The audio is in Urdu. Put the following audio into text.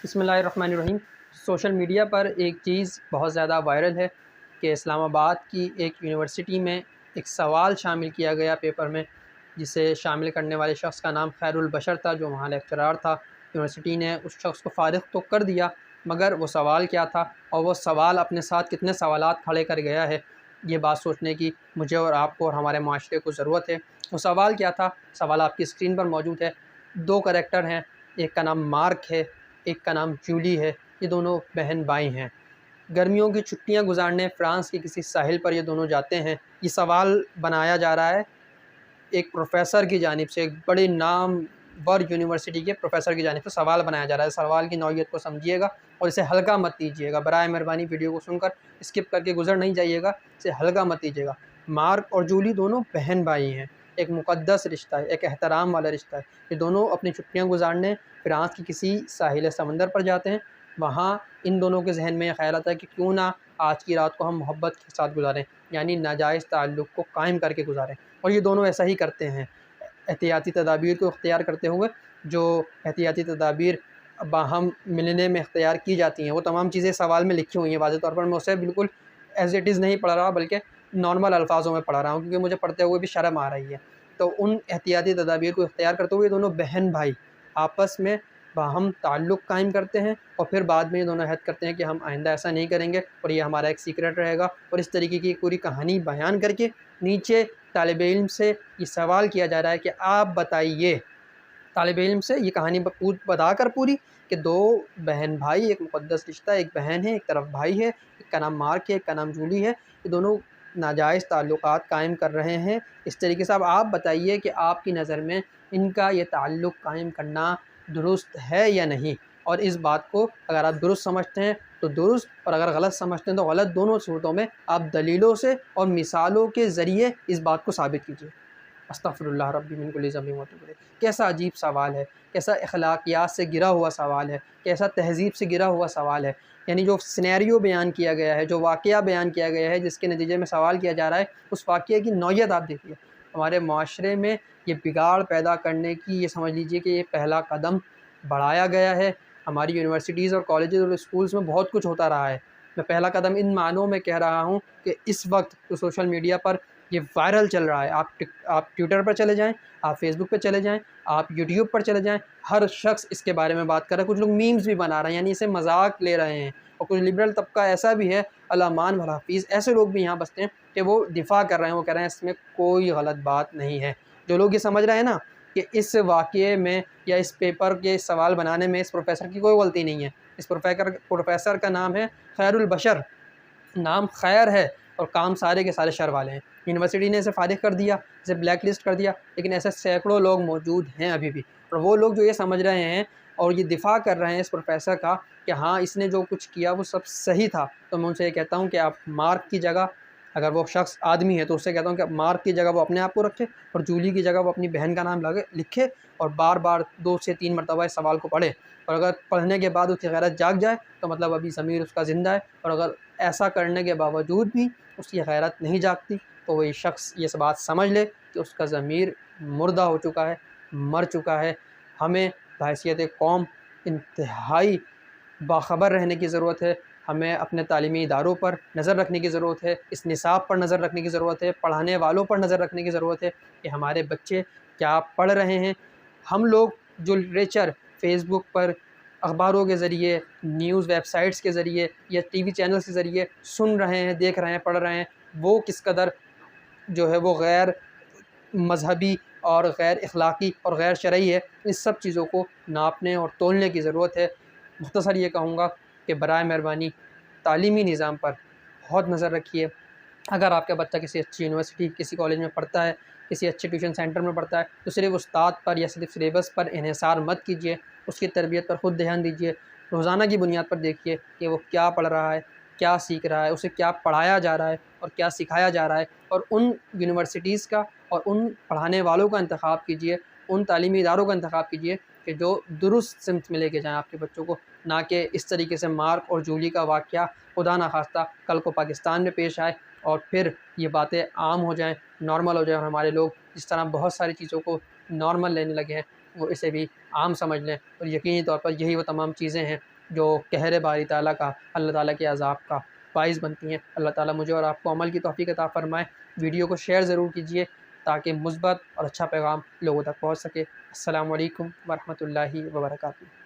بسم اللہ الرحمن الرحیم۔ سوشل میڈیا پر ایک چیز بہت زیادہ وائرل ہے کہ اسلام آباد کی ایک یونیورسٹی میں ایک سوال شامل کیا گیا پیپر میں، جسے شامل کرنے والے شخص کا نام خیر البشر تھا، جو وہاں لیکچرار تھا۔ یونیورسٹی نے اس شخص کو فارغ تو کر دیا، مگر وہ سوال کیا تھا اور وہ سوال اپنے ساتھ کتنے سوالات کھڑے کر گیا ہے، یہ بات سوچنے کی مجھے اور آپ کو اور ہمارے معاشرے کو ضرورت ہے۔ وہ سوال کیا تھا؟ سوال آپ کی اسکرین پر موجود ہے۔ دو کریکٹر ہیں، ایک کا نام مارک ہے، ایک کا نام جولی ہے۔ یہ دونوں بہن بھائی ہیں۔ گرمیوں کی چھٹیاں گزارنے فرانس کے کسی ساحل پر یہ دونوں جاتے ہیں۔ یہ سوال بنایا جا رہا ہے ایک پروفیسر کی جانب سے، ایک بڑی نامور یونیورسٹی کے پروفیسر کی جانب سے سوال بنایا جا رہا ہے۔ سوال کی نوعیت کو سمجھیے گا اور اسے ہلکا مت لیجیے گا۔ برائے مہربانی ویڈیو کو سن کر اسکپ کر کے گزر نہیں جائیے گا، اسے ہلکا مت لیجیے گا۔ مارک اور جولی دونوں بہن بھائی ہیں۔ ایک مقدس رشتہ ہے، ایک احترام والا رشتہ ہے۔ یہ دونوں اپنی چھٹیاں گزارنے فرانس کی کسی ساحل سمندر پر جاتے ہیں۔ وہاں ان دونوں کے ذہن میں یہ خیال آتا ہے کہ کیوں نہ آج کی رات کو ہم محبت کے ساتھ گزاریں، یعنی ناجائز تعلق کو قائم کر کے گزاریں، اور یہ دونوں ایسا ہی کرتے ہیں۔ احتیاطی تدابیر کو اختیار کرتے ہوئے، جو احتیاطی تدابیر باہم ملنے میں اختیار کی جاتی ہیں، وہ تمام چیزیں سوال میں لکھی ہوئی ہیں۔ واضح طور پر میں اسے بالکل ایز اٹ از نہیں پڑھ رہا، بلکہ نارمل الفاظوں میں پڑھا رہا ہوں، کیونکہ مجھے پڑھتے ہوئے بھی شرم آ رہی ہے۔ تو ان احتیاطی تدابیر کو اختیار کرتے ہوئے دونوں بہن بھائی آپس میں باہم تعلق قائم کرتے ہیں، اور پھر بعد میں یہ دونوں عہد کرتے ہیں کہ ہم آئندہ ایسا نہیں کریں گے اور یہ ہمارا ایک سیکرٹ رہے گا۔ اور اس طریقے کی پوری کہانی بیان کر کے نیچے طالب علم سے یہ سوال کیا جا رہا ہے کہ آپ بتائیے، طالب علم سے یہ کہانی بتا کر پوری، کہ دو بہن بھائی، ایک مقدس رشتہ، ایک بہن ہے، ایک طرف بھائی ہے، ایک کا نام مارک ہے، ایک کا نام جولی ہے، یہ دونوں ناجائز تعلقات قائم کر رہے ہیں۔ اس طریقے سے اب آپ بتائیے کہ آپ کی نظر میں ان کا یہ تعلق قائم کرنا درست ہے یا نہیں، اور اس بات کو اگر آپ درست سمجھتے ہیں تو درست، اور اگر غلط سمجھتے ہیں تو غلط۔ دونوں صورتوں میں آپ دلیلوں سے اور مثالوں کے ذریعے اس بات کو ثابت کیجیے۔ استغفر اللہ ربی من کل ذنب واتوب الیہ۔ کیسا عجیب سوال ہے، کیسا اخلاقیات سے گرا ہوا سوال ہے، کیسا تہذیب سے گرا ہوا سوال ہے۔ یعنی جو سینیریو بیان کیا گیا ہے، جو واقعہ بیان کیا گیا ہے، جس کے نتیجے میں سوال کیا جا رہا ہے، اس واقعے کی نوعیت آپ دیکھیے۔ ہمارے معاشرے میں یہ بگاڑ پیدا کرنے کی، یہ سمجھ لیجیے کہ یہ پہلا قدم بڑھایا گیا ہے۔ ہماری یونیورسٹیز اور کالجز اور اسکولز میں بہت کچھ ہوتا رہا ہے۔ میں پہلا قدم ان معنوں میں کہہ رہا ہوں کہ اس وقت تو سوشل میڈیا پر یہ وائرل چل رہا ہے۔ آپ ٹویٹر پر چلے جائیں، آپ فیس بک پہ چلے جائیں، آپ یوٹیوب پر چلے جائیں، ہر شخص اس کے بارے میں بات کر رہا ہے۔ کچھ لوگ میمز بھی بنا رہے ہیں، یعنی اسے مذاق لے رہے ہیں، اور کچھ لبرل طبقہ ایسا بھی ہے، الامان والحفیظ، ایسے لوگ بھی یہاں بستے ہیں کہ وہ دفاع کر رہے ہیں، وہ کہہ رہے ہیں اس میں کوئی غلط بات نہیں ہے۔ جو لوگ یہ سمجھ رہے ہیں نا کہ اس واقعے میں یا اس پیپر کے سوال بنانے میں اس پروفیسر کی کوئی غلطی نہیں ہے، اس پروفیسر کا نام ہے خیر البشر، نام خیر ہے اور کام سارے کے سارے شر والے ہیں۔ یونیورسٹی نے اسے فارغ کر دیا، اسے بلیک لسٹ کر دیا، لیکن ایسے سینکڑوں لوگ موجود ہیں ابھی بھی، اور وہ لوگ جو یہ سمجھ رہے ہیں اور یہ دفاع کر رہے ہیں اس پروفیسر کا کہ ہاں اس نے جو کچھ کیا وہ سب صحیح تھا، تو میں ان سے یہ کہتا ہوں کہ آپ مارک کی جگہ، اگر وہ شخص آدمی ہے تو اس سے کہتا ہوں کہ مارک کی جگہ وہ اپنے آپ کو رکھے، اور جولی کی جگہ وہ اپنی بہن کا نام لکھے، اور بار بار 2 سے 3 مرتبہ اس سوال کو پڑھے، اور اگر پڑھنے کے بعد اس کی غیرت جاگ جائے تو مطلب ابھی ضمیر اس کا زندہ ہے، اور اگر ایسا کرنے کے باوجود بھی اس کی غیرت نہیں جاگتی تو وہ یہ شخص یہ بات سمجھ لے کہ اس کا ضمیر مردہ ہو چکا ہے، مر چکا ہے۔ ہمیں بحیثیت قوم انتہائی باخبر رہنے کی ضرورت ہے۔ ہمیں اپنے تعلیمی اداروں پر نظر رکھنے کی ضرورت ہے، اس نصاب پر نظر رکھنے کی ضرورت ہے، پڑھانے والوں پر نظر رکھنے کی ضرورت ہے کہ ہمارے بچے کیا پڑھ رہے ہیں۔ ہم لوگ جو لٹریچر فیس بک پر، اخباروں کے ذریعے، نیوز ویب سائٹس کے ذریعے یا ٹی وی چینلز کے ذریعے سن رہے ہیں، دیکھ رہے ہیں، پڑھ رہے ہیں، وہ کس قدر جو ہے وہ غیر مذہبی اور غیر اخلاقی اور غیر شرعی ہے، اس سب چیزوں کو ناپنے اور تولنے کی ضرورت ہے۔ مختصر یہ کہوں گا کہ برائے مہربانی تعلیمی نظام پر بہت نظر رکھیے۔ اگر آپ کا بچہ کسی اچھی یونیورسٹی، کسی کالج میں پڑھتا ہے، کسی اچھے ٹیوشن سینٹر میں پڑھتا ہے، تو صرف استاد پر یا صرف سلیبس پر انحصار مت کیجیے، اس کی تربیت پر خود دھیان دیجیے۔ روزانہ کی بنیاد پر دیکھیے کہ وہ کیا پڑھ رہا ہے، کیا سیکھ رہا ہے، اسے کیا پڑھایا جا رہا ہے اور کیا سکھایا جا رہا ہے، اور ان یونیورسٹیز کا اور ان پڑھانے والوں کا انتخاب کیجیے، ان تعلیمی اداروں کا انتخاب کیجیے کہ جو درست سمت میں لے کے جائیں آپ کے بچوں کو، نہ کہ اس طریقے سے مارک اور جولی کا واقعہ خدا نخواستہ کل کو پاکستان میں پیش آئے اور پھر یہ باتیں عام ہو جائیں، نارمل ہو جائیں، اور ہمارے لوگ جس طرح بہت ساری چیزوں کو نارمل لینے لگے ہیں وہ اسے بھی عام سمجھ لیں، اور یقینی طور پر یہی وہ تمام چیزیں ہیں جو قہر باری تعالیٰ کا، اللہ تعالیٰ کے عذاب کا باعث بنتی ہیں۔ اللہ تعالیٰ مجھے اور آپ کو عمل کی توفیق عطا فرمائے۔ ویڈیو کو شیئر ضرور کیجیے تاکہ مثبت اور اچھا پیغام لوگوں تک پہنچ سکے۔ السلام علیکم ورحمۃ اللہ وبرکاتہ۔